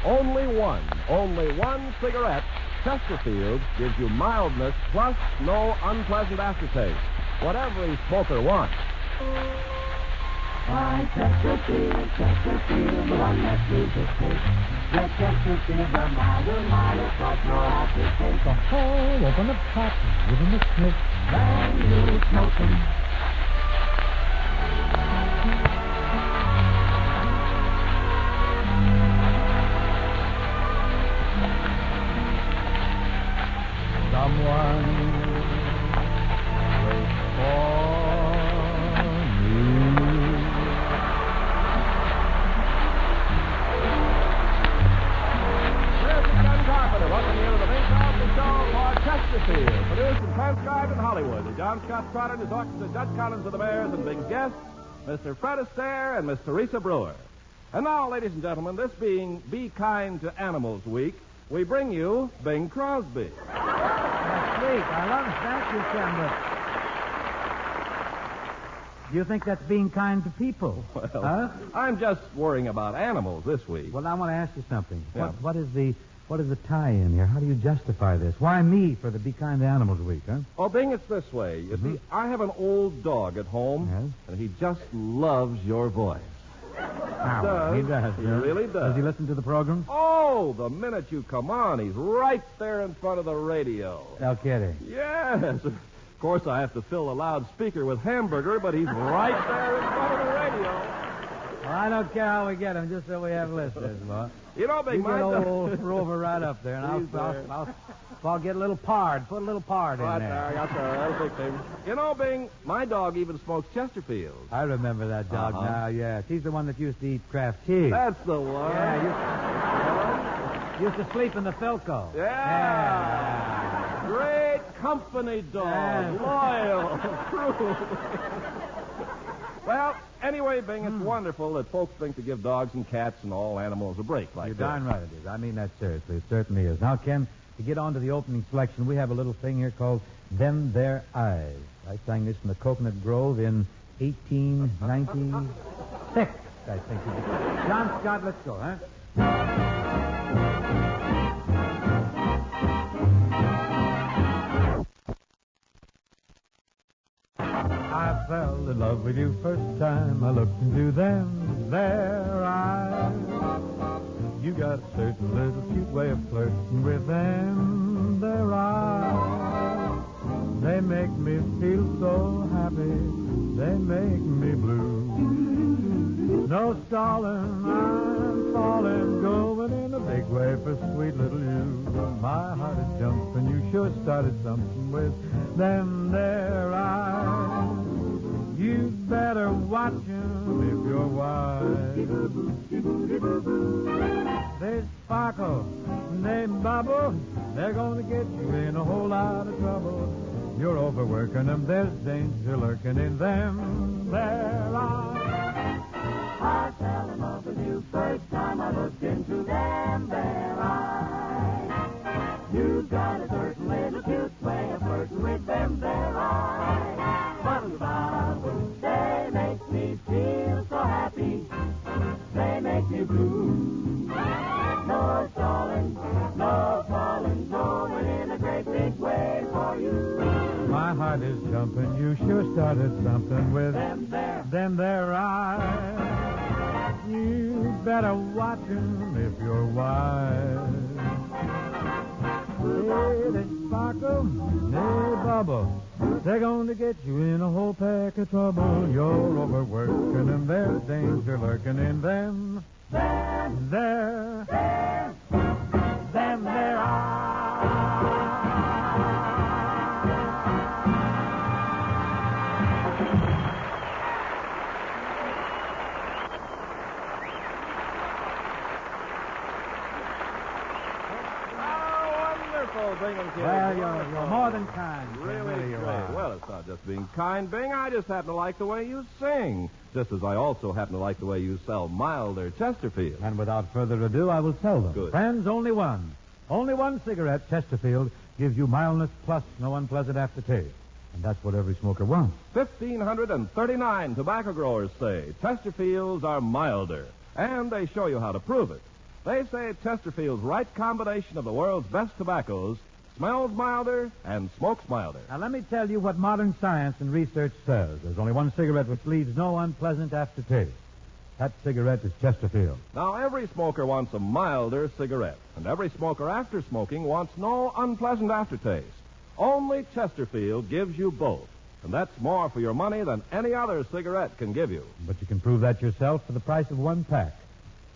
Only one cigarette, Chesterfield, gives you mildness plus no unpleasant aftertaste. What every smoker wants. Why, Chesterfield, the one that leaves a taste. Get Chesterfield, the milder, plus no aftertaste. Oh, open the top and give him a sniff. Then you smoke him. Someone waits for me. This is Ken Carpenter, welcoming you to the Bing Crosby Show for Chesterfield. Produced and transcribed in Hollywood with John Scott Trotter and his orchestra, Judge Collins of the Bears, and Bing's guests, Mr. Fred Astaire and Miss Teresa Brewer. And now, ladies and gentlemen, this being Be Kind to Animals Week, we bring you Bing Crosby. That's sweet. I love it. Thank you, Sam. Do you think that's being kind to people? Well, huh? I'm just worrying about animals this week. Well, I want to ask you something. Yeah. What is the tie-in here? How do you justify this? Why me for the Be Kind to Animals Week, huh? Oh, Bing, it's this way. You see, I have an old dog at home, Yes? and he just loves your voice. He does. He really does. Does he listen to the program? Oh, the minute you come on, he's right there in front of the radio. No kidding. Yes. Of course, I have to fill the loudspeaker with hamburger, but he's right there in front of the radio. Well, I don't care how we get him, just so we have listeners, boy. You know, Big You get Mike. old Rover right up there, and I'll get a little pard. Put a little pard in there. That's all right. That'll fix him. You know, Bing, my dog even smokes Chesterfield. I remember that dog Uh-huh. now, yes. He's the one that used to eat Kraft cheese. That's the one. Yeah, used to sleep in the Philco. Yeah. Great company dog. Yeah. Loyal. True. Well, anyway, Bing, it's wonderful that folks think to give dogs and cats and all animals a break like You're that. darn right it is. I mean that seriously. It certainly is. Now, Ken, to get on to the opening selection, we have a little thing here called Them Their Eyes. I sang this in the Coconut Grove in 1896, I think. John Scott, let's go, huh? I fell in love with you first time I looked into them, their eyes. You got a certain little cute way of flirting with them, their eyes. They make me feel so happy, they make me blue. No stalling, I'm falling, going in a big way for sweet little you. My heart is jumping, you sure started something with them there eyes. You better watch 'em if you're wise. They sparkle, they bubble, they're gonna get you in a whole lot of trouble. You're overworking them, there's danger lurking in them there eyes. I fell in love with you first time I looked into them their eyes. You've got a certain little cute way of flirting with them their eyes. They make me feel so happy. They make me blue. No stalling, no falling, going in a great big way for you. My heart is jumping, you sure started something with them there eyes. You better watch 'em if you're wise. Hey, they sparkle, they bubble. They're going to get you in a whole pack of trouble. You're overworking them, there's danger lurking in them. Them there eyes. Well, you're more than kind. Really you great. are. Well, it's not just being kind, Bing. I just happen to like the way you sing. Just as I also happen to like the way you sell milder Chesterfield. And without further ado, I will tell them. Good. Friends, only one cigarette, Chesterfield, gives you mildness plus no unpleasant aftertaste. And that's what every smoker wants. 1,539 tobacco growers say Chesterfields are milder. And they show you how to prove it. They say Chesterfield's right combination of the world's best tobaccos smells milder and smokes milder. Now, let me tell you what modern science and research says. There's only one cigarette which leaves no unpleasant aftertaste. That cigarette is Chesterfield. Now, every smoker wants a milder cigarette, and every smoker after smoking wants no unpleasant aftertaste. Only Chesterfield gives you both, and that's more for your money than any other cigarette can give you. But you can prove that yourself for the price of one pack.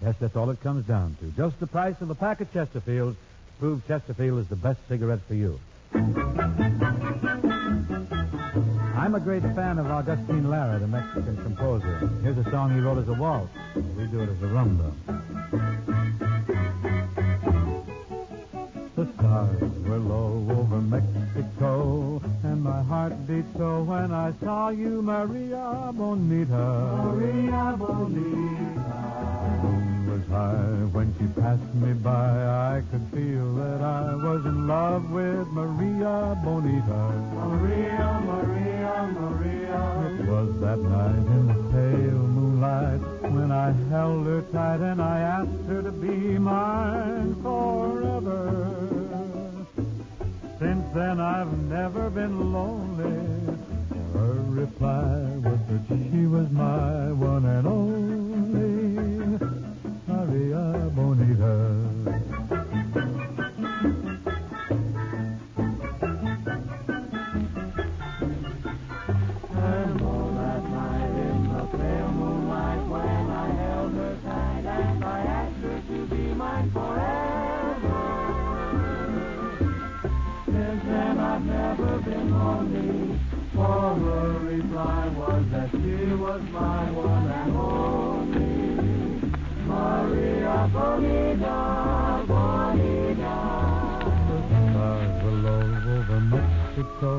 Yes, that's all it comes down to. Just the price of a pack of Chesterfield to prove Chesterfield is the best cigarette for you. I'm a great fan of Agustin Lara, the Mexican composer. Here's a song he wrote as a waltz. We do it as a rumba. The stars were low over Mexico, and my heart beat so when I saw you, Maria Bonita. Maria Bonita. The moon was high when she passed me by. I could feel that I was in love with Maria Bonita. Maria, Maria, Maria. It was that night in the pale moonlight when I held her tight and I asked her to be mine forever. Since then I've never been lonely. Her reply was that she was my one and only Maria Bonita. And all that night in the pale moonlight when I held her tight and I asked her to be mine forever. Since then I've never been lonely, for her reply was that she was my one and only Maria Bonita, Bonita. The stars were low over Mexico,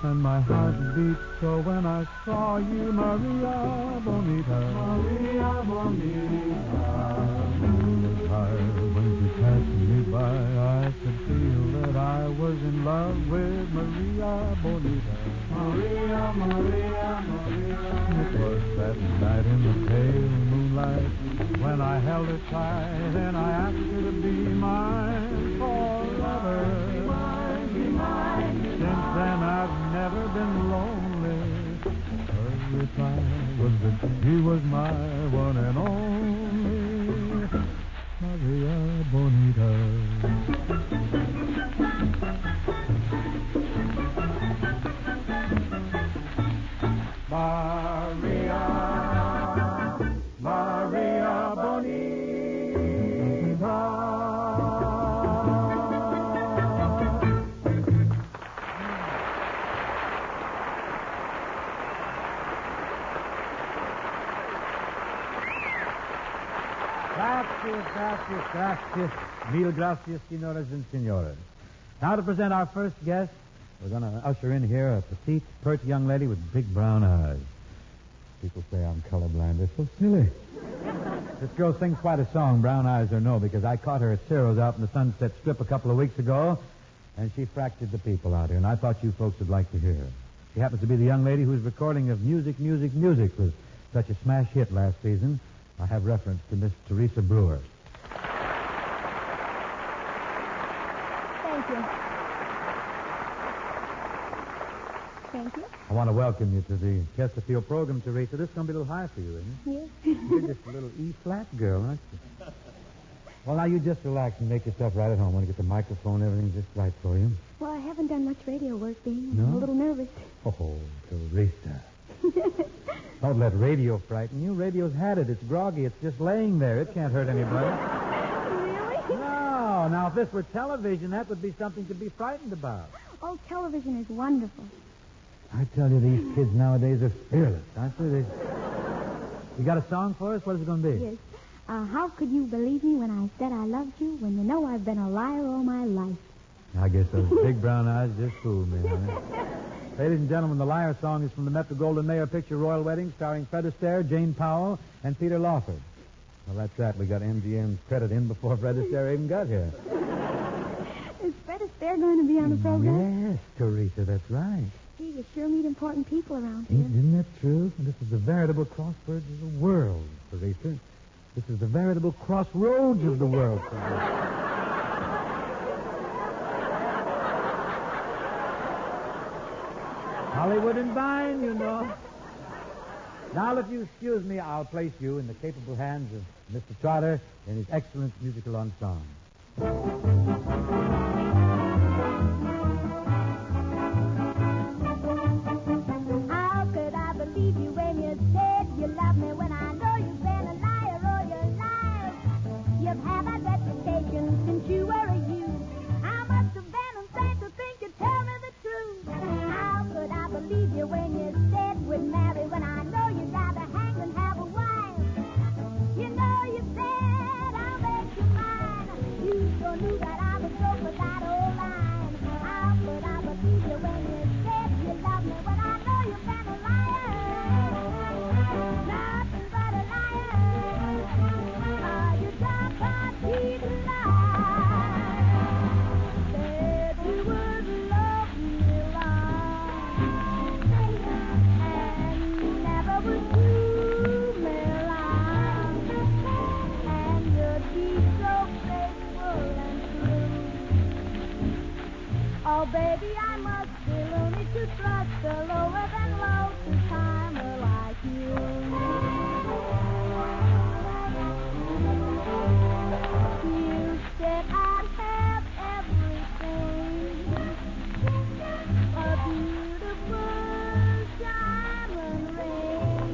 and my heart beat so when I saw you, Maria Bonita. Maria Bonita. The moon was high when she passed me by. I could feel that I was in love with Maria Bonita. Maria, Maria, Maria. It was that night in the pale moonlight when I held her tight and I asked her to be mine forever. Be mine, be mine, be Since mine. then I've never been lonely. Her reply was that she was my one and only Maria Bonita. Maria, Maria Bonita. Gracias. Mil gracias, senoras and senores. Now to present our first guest, we're going to usher in here a petite, pert young lady with big brown eyes. People say I'm colorblind. They're so silly. This girl sings quite a song, Brown Eyes or No, because I caught her at Ciro's out in the Sunset Strip a couple of weeks ago, and she fractured the people out here, and I thought you folks would like to hear her. She happens to be the young lady whose recording of Music, Music, Music was such a smash hit last season. I have reference to Miss Teresa Brewer. Thank you. Thank you. I want to welcome you to the Chesterfield program, Teresa. This is going to be a little high for you, isn't it? Yes. You're just a little E-flat girl, aren't you? Well, now you just relax and make yourself right at home. I want to get the microphone, everything just right for you. Well, I haven't done much radio work, Dean. No? I'm a little nervous. Oh, Teresa. Don't let radio frighten you. Radio's had it. It's groggy. It's just laying there. It can't hurt anybody. Really? No. Now, if this were television, that would be something to be frightened about. Oh, television is wonderful. I tell you, these kids nowadays are fearless, aren't they? You got a song for us? What is it going to be? Yes. How could you believe me when I said I loved you when you know I've been a liar all my life? I guess those big brown eyes just fooled me, honey. Ladies and gentlemen, the Liar song is from the Metro Goldwyn Mayer picture Royal Wedding, starring Fred Astaire, Jane Powell, and Peter Lawford. Well, that's that. We got MGM's credit in before Fred Astaire even got here. Is Fred Astaire going to be on the program? Yes, Teresa, that's right. Gee, you sure meet important people around here. Isn't that true? This is the veritable crossroads of the world, Teresa. This is the veritable crossroads of the world. Hollywood and Vine, you know. Now, if you excuse me, I'll place you in the capable hands of Mr. Trotter and his excellent musical ensemble. How could I believe you when you said you loved me when I know you've been a liar all your life? You've had that reputation since you were a youth. I must have been insane to think you'd tell me the truth. How could I believe you when you said we'd marry when I know you'd rather hang than have a wife? You know you said I'll make you mine. You sure knew that I was broke with that old line. How could I believe you when you said you loved me when I know you've been a liar? Nothing but a liar. Oh, you dark heart cheat lie. Said you would love me long and never would do me wrong, and you'd be so faithful and true. Oh, baby, I must be loony to trust a lower than low to timer like you. You said I'd have everything, a beautiful diamond ring,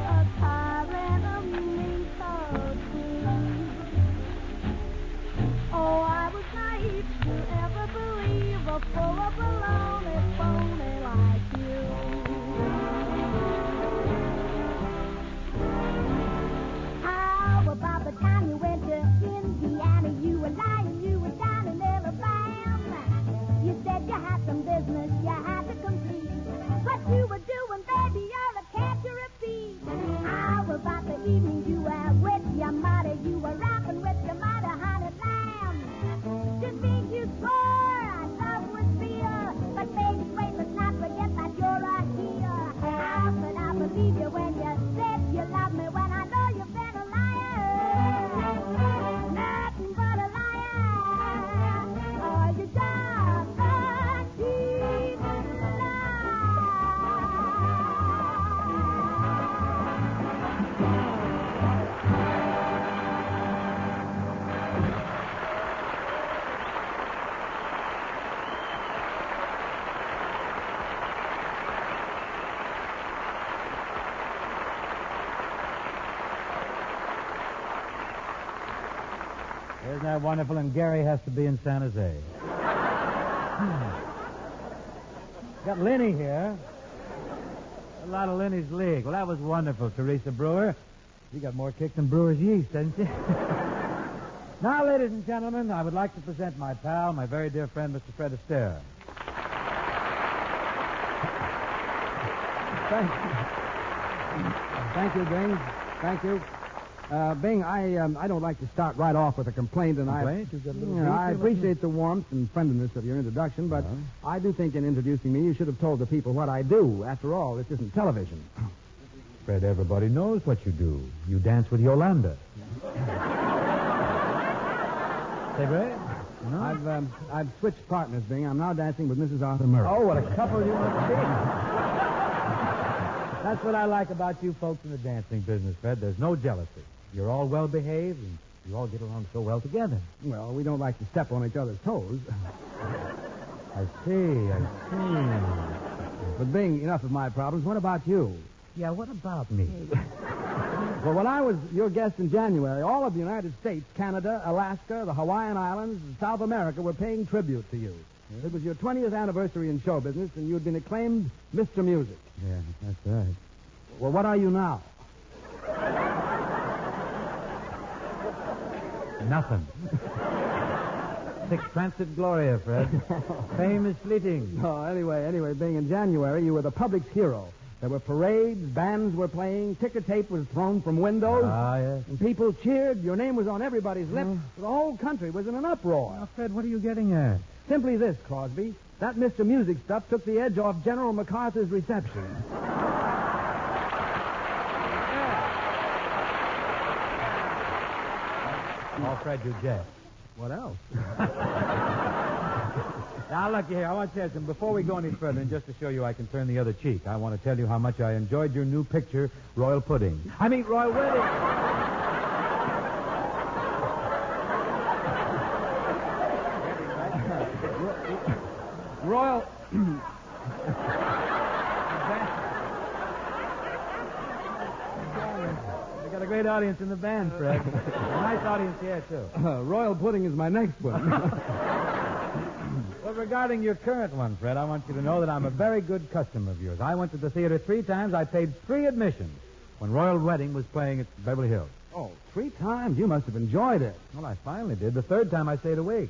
a car and a mink or two. Oh, I was naive to ever believe a full of a lonely phony like you. How about the time you went to Indiana? You were lying, you were down in Alabama. You said you had some business you had to complete. What you were doing, baby, you're a can't you repeat? How about the evening you were with your mother? You were rocking with your mother, honey lamb. To think you swore our love was real. But baby, wait, let's not forget that you're a heel. How could I believe you when you said you loved me when I know you've been a liar? Nothing but a liar. Oh, you dark heart cheat Isn't that wonderful? And Gary has to be in San Jose. Got Lenny here. A lot of Lenny's League. Well, that was wonderful, Teresa Brewer. You got more kick than Brewer's yeast, didn't you? Now, ladies and gentlemen, I would like to present my pal, my very dear friend, Mr. Fred Astaire. Thank you, Bing. Thank you. Bing, I don't like to start right off with a complaint, and Complaint? You've got a little I brief appreciate the warmth and friendliness of your introduction, but I do think in introducing me, you should have told the people what I do. After all, this isn't television. Fred, everybody knows what you do. You dance with Yolanda. Say, Fred? No? I've switched partners, Bing. I'm now dancing with Mrs. Arthur Murray. Oh, what a couple you must be. That's what I like about you folks in the dancing business, Fred. There's no jealousy. You're all well behaved, and you all get along so well together. Well, we don't like to step on each other's toes. I see. But, Bing, enough of my problems. What about you? Yeah, what about me? Well, when I was your guest in January, all of the United States, Canada, Alaska, the Hawaiian Islands, and South America were paying tribute to you. It was your 20th anniversary in show business, and you had been acclaimed Mr. Music. Yeah, that's right. Well, what are you now? Nothing. Sic transit gloria, Fred. Fame is fleeting. Oh, anyway, being in January, you were the public's hero. There were parades, bands were playing, ticker tape was thrown from windows. Ah, yes. And people cheered. Your name was on everybody's lips. The whole country was in an uproar. Now, Fred, what are you getting at? Simply this, Crosby. That Mr. Music stuff took the edge off General MacArthur's reception. Oh, Fred, you jest. What else? Now, look here. I want to tell you something. Before we go any further, and just to show you I can turn the other cheek, I want to tell you how much I enjoyed your new picture, Royal Pudding. I mean, Royal Wedding. Royal... We got a great audience in the band, Fred. A nice audience here, too. Royal Pudding is my next one. Well, regarding your current one, Fred, I want you to know that I'm a very good customer of yours. I went to the theater 3 times. I paid free admission when Royal Wedding was playing at Beverly Hills. Oh, 3 times? You must have enjoyed it. Well, I finally did. The 3rd time I stayed a week.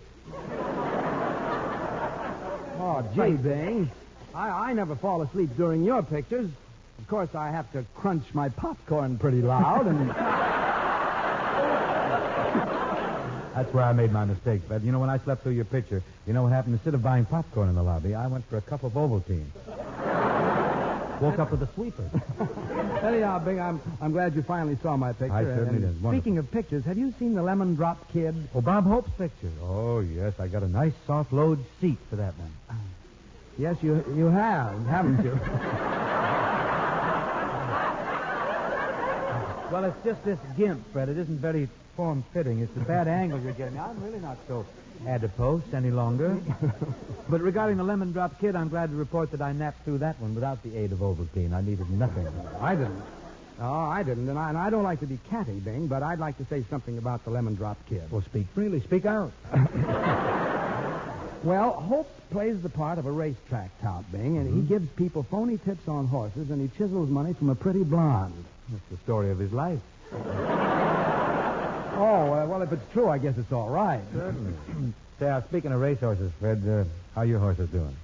Oh, gee, Bing. I never fall asleep during your pictures. Of course, I have to crunch my popcorn pretty loud, and... That's where I made my mistake, Fred. You know, when I slept through your picture, you know what happened? Instead of buying popcorn in the lobby, I went for a cup of Ovaltine. Woke up with a sweeper. Anyhow, Bing, I'm glad you finally saw my picture. I certainly did. Speaking of pictures, have you seen the Lemon Drop Kid? Oh, Bob Hope's picture. Oh, yes. I got a nice soft load seat for that one. Yes, you have, haven't you? Well, it's just this gimp, Fred. It isn't very form-fitting. It's the bad angle you're getting. I'm really not so adipose any longer. But regarding the Lemon Drop Kid, I'm glad to report that I napped through that one without the aid of Ovaltine. I needed nothing. I didn't. Oh, I didn't. And I don't like to be catty, Bing, but I'd like to say something about the Lemon Drop Kid. Well, speak freely. Speak out. Well, Hope plays the part of a racetrack tout, Bing, and he gives people phony tips on horses, and he chisels money from a pretty blonde. That's the story of his life. Oh, well, if it's true, I guess it's all right. Certainly. Say, speaking of racehorses, Fred, how are your horses doing?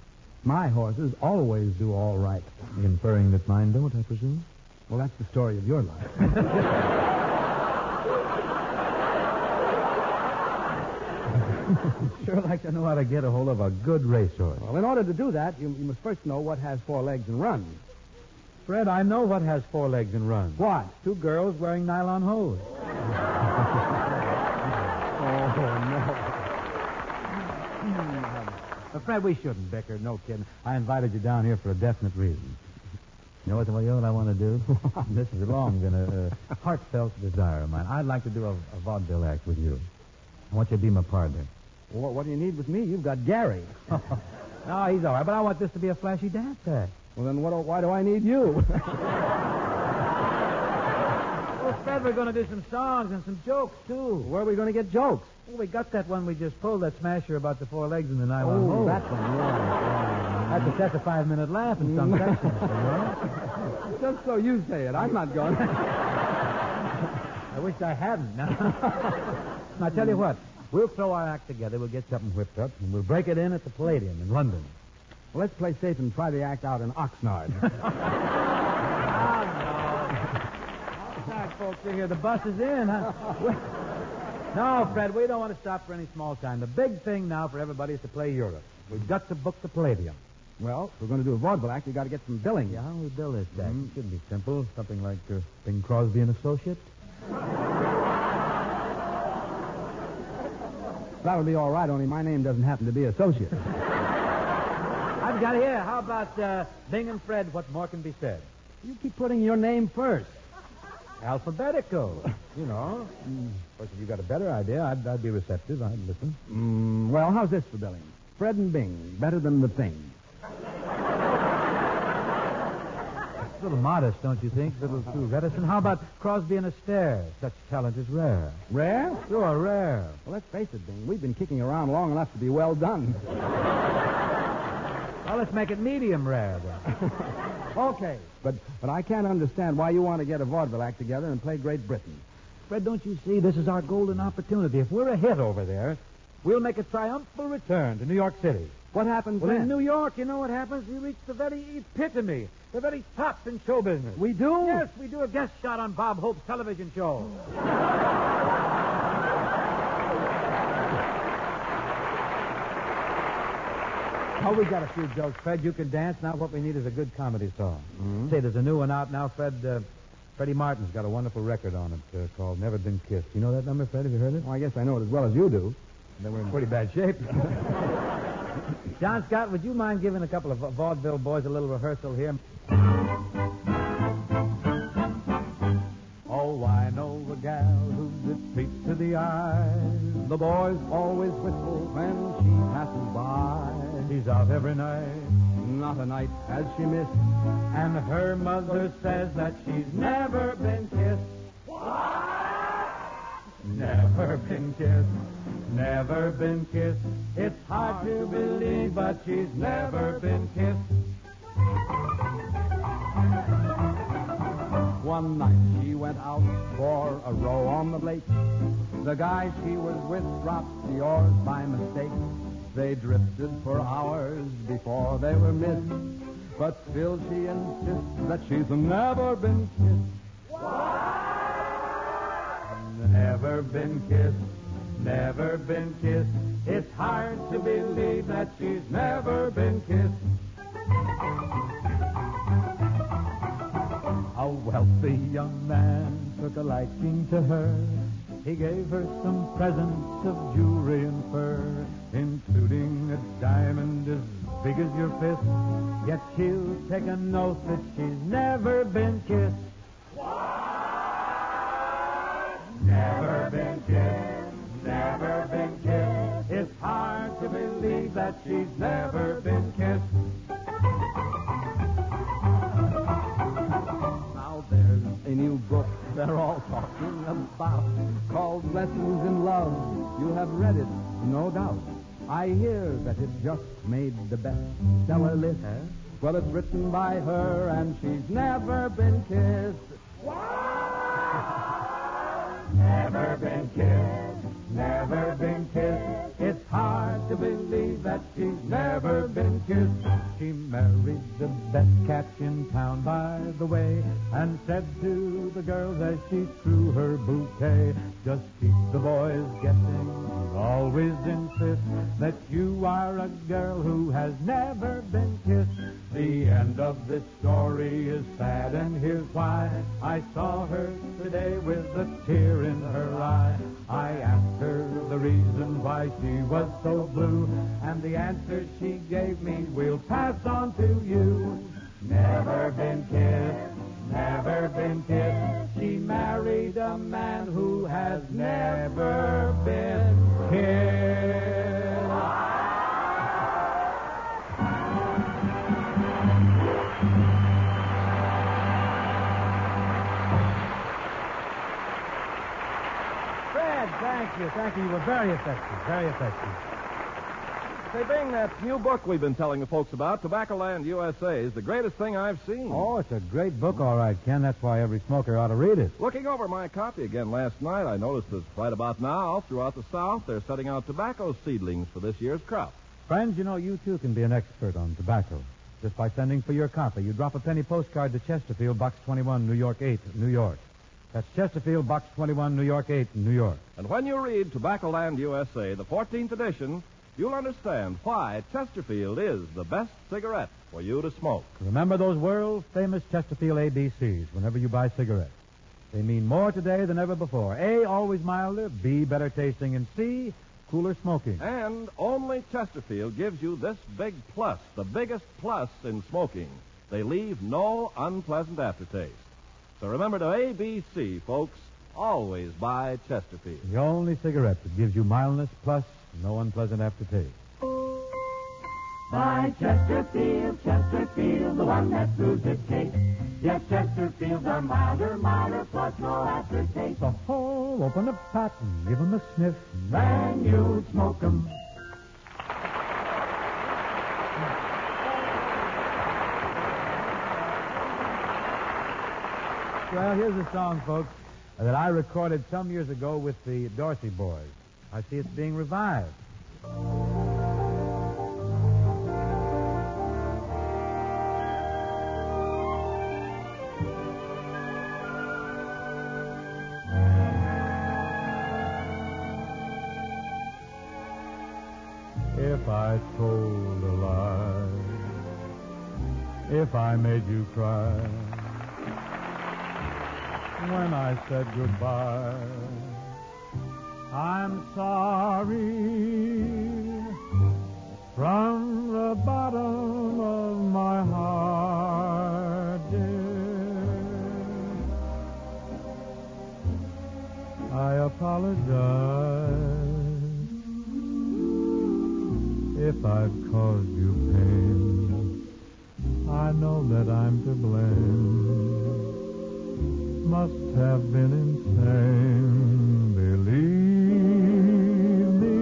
My horses always do all right. Inferring that mine don't, I presume? Well, that's the story of your life. Sure like to know how to get a hold of a good racehorse. Well, in order to do that, you must first know what has 4 legs and runs. Fred, I know what has 4 legs and runs. What? 2 girls wearing nylon hose. Oh, no. But Fred, we shouldn't bicker. No kidding. I invited you down here for a definite reason. You know what I want to do? This has long been a heartfelt desire of mine. I'd like to do a vaudeville act with you. I want you to be my partner. Well, what do you need with me? You've got Gary. No, he's all right, but I want this to be a flashy dance act. Well, then why do I need you? Well, Fred, we're going to do some songs and some jokes, too. Where are we going to get jokes? Well, we got that one we just pulled, that smasher about the 4 legs and the nylon Oh, hose. that one, yeah. That's a 5-minute laugh in some sections, you know? Just so you say it. I'm not going. I wish I hadn't. Now, I tell you what. We'll throw our act together. We'll get something whipped up, and we'll break it in at the Palladium in London. Well, let's play safe and try the act out in Oxnard. Oh, no. All right, folks, you hear the bus is in, huh? No, Fred, we don't want to stop for any small time. The big thing now for everybody is to play Europe. We've got to book the Palladium. Well, if we're going to do a vaudeville act, we've got to get some billing. Yeah, how do we bill this act? It shouldn't be simple. Something like Bing Crosby and Associates. That would be all right, only my name doesn't happen to be Associate. I've got it here. How about Bing and Fred? What more can be said? You keep putting your name first. Alphabetical. You know. Of course, if you got a better idea, I'd be receptive. I'd listen. Well, how's this for billing? Fred and Bing, better than the thing. A little modest, don't you think? A little too reticent. How about Crosby and Astaire? Such talent is rare. Rare? Sure, rare. Well, let's face it, Bing. We've been kicking around long enough to be well done. Well, let's make it medium rare, then. Okay. But I can't understand why you want to get a vaudeville act together and play Great Britain. Fred, don't you see? This is our golden opportunity. If we're a hit over there, we'll make a triumphal return to New York City. What happens Well, then? in New York, you know what happens? We reach the very epitome, the very top in show business. We do? Yes, we do a guest shot on Bob Hope's television show. Oh, we got a few jokes, Fred. You can dance. Now what we need is a good comedy song. Say, there's a new one out now, Fred. Freddie Martin's got a wonderful record on it called Never Been Kissed. You know that number, Fred? Have you heard it? Well, I guess I know it as well as you do. Then we're in pretty bad shape. John Scott, would you mind giving a couple of vaudeville boys a little rehearsal here? Oh, I know a gal who's a treat to the eye. The boys always whistle when she passes by. She's out every night, Not a night has she missed. and her mother says that she's never been kissed. Never been kissed, never been kissed. It's hard to believe, but she's never been kissed. One night she went out for a row on the lake. The guy she was with dropped the oars by mistake. They drifted for hours before they were missed. But still she insists that she's never been kissed. Never been kissed, never been kissed. It's hard to believe that she's never been kissed. A wealthy young man took a liking to her. He gave her some presents of jewelry and fur, including a diamond as big as your fist. Yet she'll take an oath that she's never been kissed. Never been kissed, never been kissed. It's hard to believe that she's never been kissed. Now there's a new book they're all talking about called Lessons in Love. You have read it, no doubt. I hear that it just made the bestseller list. Well, it's written by her, and she's never been kissed. Never been kissed, never been kissed. It's hard to believe that she's never been kissed. She married the best catch in town, by the way, and said to the girls as she threw her bouquet, just keep the boys guessing, always insist that you are a girl who has never been kissed. The end of this story is sad, and here's why. I saw her today with a tear in her eye. I asked her the reason why she was so blue, and the answer she gave me will pass on to you. Never been kissed, never been kissed. She married a man who has never been kissed. Thank you. You were very effective, very effective. Say, Bing, that new book we've been telling the folks about, Tobacco Land USA, is the greatest thing I've seen. Oh, it's a great book, all right, Ken. That's why every smoker ought to read it. Looking over my copy again last night, I noticed that right about now, throughout the South, they're setting out tobacco seedlings for this year's crop. Friends, you know, you too can be an expert on tobacco. Just by sending for your copy. You drop a penny postcard to Chesterfield, Box 21, New York 8, New York. That's Chesterfield, Box 21, New York 8, New York. And when you read Tobacco Land USA, the 14th edition, you'll understand why Chesterfield is the best cigarette for you to smoke. Remember those world-famous Chesterfield ABCs whenever you buy cigarettes. They mean more today than ever before. A, always milder. B, better tasting. And C, cooler smoking. And only Chesterfield gives you this big plus, the biggest plus in smoking. They leave no unpleasant aftertaste. So remember to ABC, folks. Always buy Chesterfield. The only cigarette that gives you mildness plus no unpleasant aftertaste. Buy Chesterfield, Chesterfield, the one that proves its case. Yes, Chesterfields are milder, plus no aftertaste. So open a pack and give 'em a sniff. Then you smoke 'em. Well, here's a song, folks, that I recorded some years ago with the Dorsey Boys. I see it's being revived. If I told a lie, if I made you cry, when I said goodbye. I'm sorry from the bottom of my heart, dear. I apologize if I've caused you pain. I know that I'm to blame. Must have been insane, believe me.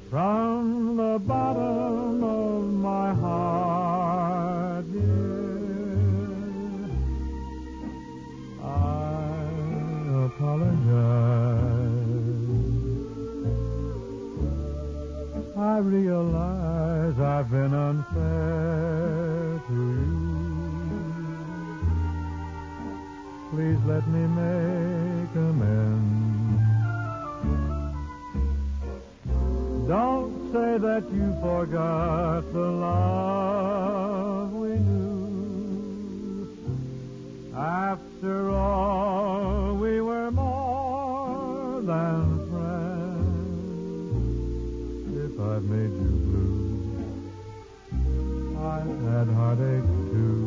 From the bottom of my heart, dear, I apologize. I realize I've been unfair to you. Please let me make amends. Don't say that you forgot the love we knew. After all, we were more than friends. If I've made you blue, I've had heartache too.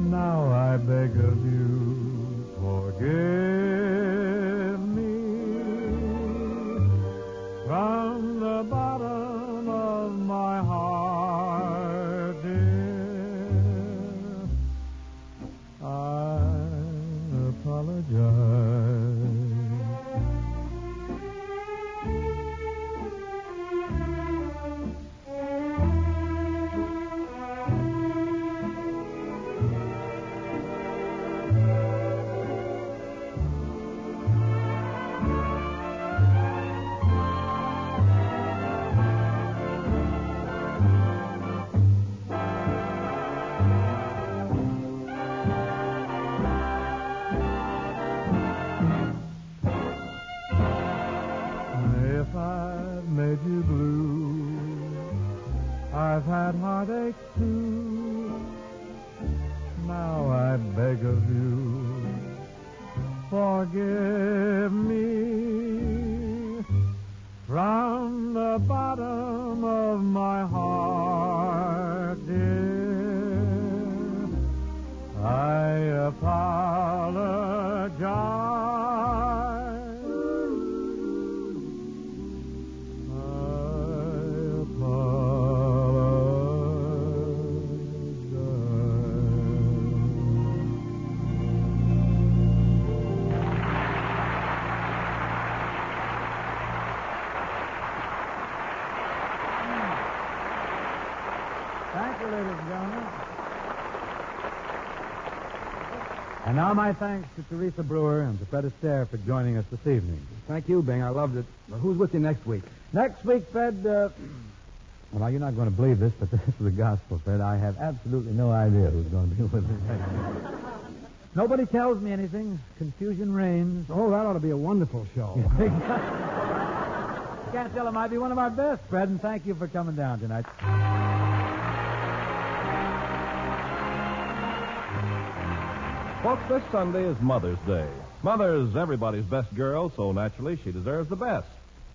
Now I beg of you, forgive me. From the bottom of my heart, dear, I apologize. Made you blue. I've had heartache too. Now I beg of you, forgive me. From the bottom of my heart, dear, I apologize. Thank you, ladies and gentlemen. And now my thanks to Teresa Brewer and to Fred Astaire for joining us this evening. Thank you, Bing. I loved it. Well, who's with you next week? Next week, Fred, well, now, you're not going to believe this, but this is the gospel, Fred. I have absolutely no idea who's going to be with us next week. Nobody tells me anything. Confusion reigns. Oh, that ought to be a wonderful show. Can't tell it might be one of our best, Fred, and thank you for coming down tonight. Folks, this Sunday is Mother's Day. Mother's everybody's best girl, so naturally she deserves the best.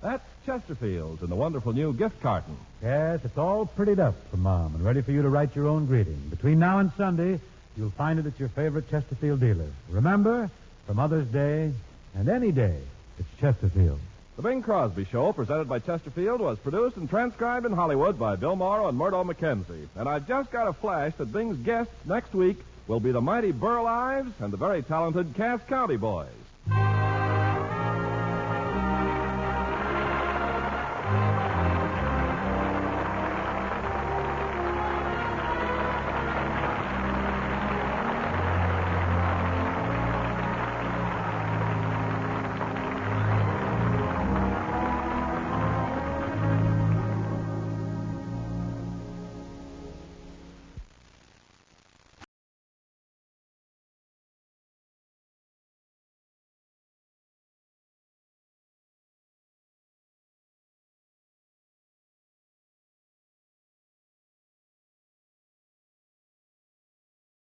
That's Chesterfield's in the wonderful new gift carton. Yes, it's all prettied up for Mom and ready for you to write your own greeting. Between now and Sunday, you'll find it at your favorite Chesterfield dealer. Remember, for Mother's Day and any day, it's Chesterfield. The Bing Crosby Show, presented by Chesterfield, was produced and transcribed in Hollywood by Bill Morrow and Murdo McKenzie. And I've just got a flash that Bing's guests next week will be the mighty Burl Ives and the very talented Cass County Boys.